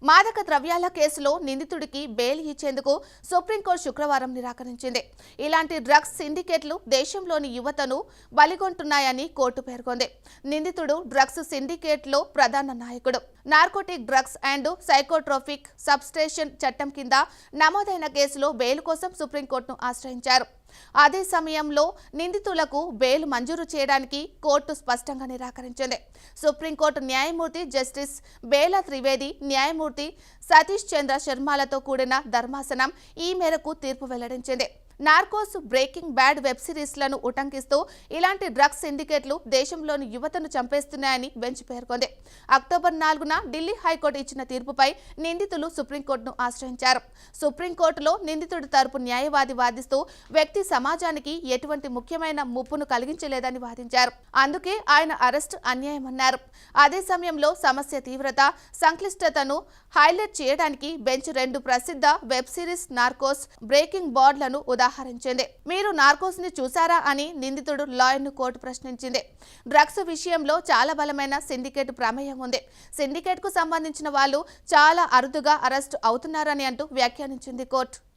మాదక ద్రవ్యాల కేసులో నిందితుడికి బెయిల్ ఇచ్చేందుకు సుప్రీంకోర్టు శుక్రవారం నిరాకరించింది. ఇలాంటి డ్రగ్స్ సిండికేట్లు దేశంలోని యువతను బలిగొంటున్నాయని కోర్టు పేర్కొంది. నిందితుడు డ్రగ్స్ సిండికేట్లో ప్రధాన నాయకుడు. Narcotic drugs and psychotropic substation చట్టం కింద నమోదైన కేసులో బెయిల్ కోసం సుప్రీంకోర్టును ఆశ్రయించారు. అదే సమయంలో నిందితులకు బెయిల్ మంజూరు చేయడానికి కోర్టు స్పష్టంగా నిరాకరించింది. సుప్రీంకోర్టు న్యాయమూర్తి జస్టిస్ బేలా త్రివేది, న్యాయమూర్తి సతీష్ చంద్ర శర్మలతో కూడిన ధర్మాసనం ఈ మేరకు తీర్పు వెల్లడించింది. నార్కోస్, బ్రేకింగ్ బ్యాడ్ వెబ్ సిరీస్లను ఉటంకిస్తూ ఇలాంటి డ్రగ్స్ సిండికేట్లు దేశంలోని యువతను చంపేస్తున్నాయని బెంచ్ పేర్కొంది. అక్టోబర్ 4న ఢిల్లీ హైకోర్టు ఇచ్చిన తీర్పుపై నిందితులు సుప్రీంకోర్టును ఆశ్రయించారు. సుప్రీంకోర్టులో నిందితుడి తరపు న్యాయవాది వాదిస్తూ వ్యక్తి సమాజానికి ఎటువంటి ముఖ్యమైన ముప్పును కలిగించలేదని వాదించారు. అందుకే ఆయన అరెస్ట్ అన్యాయమన్నారు. అదే సమయంలో సమస్య తీవ్రత, సంక్లిష్టతను హైలైట్ చేయడానికి బెంచ్ 2 ప్రసిద్ధ వెబ్ సిరీస్ నార్కోస్, బ్రేకింగ్ బ్యాడ్లను ఉదాహరించింది. మీరు నార్కోస్ ని చూసారా అని నిందితుడు లాయర్ను కోర్టు ప్రశ్నించింది. డ్రగ్స్ విషయంలో చాలా బలమైన సిండికేట్ ప్రమేయం ఉంది. సిండికేట్ కు సంబంధించిన వాళ్ళు చాలా అరుదుగా అరెస్ట్ అవుతున్నారని అంటూ వ్యాఖ్యానించింది కోర్టు.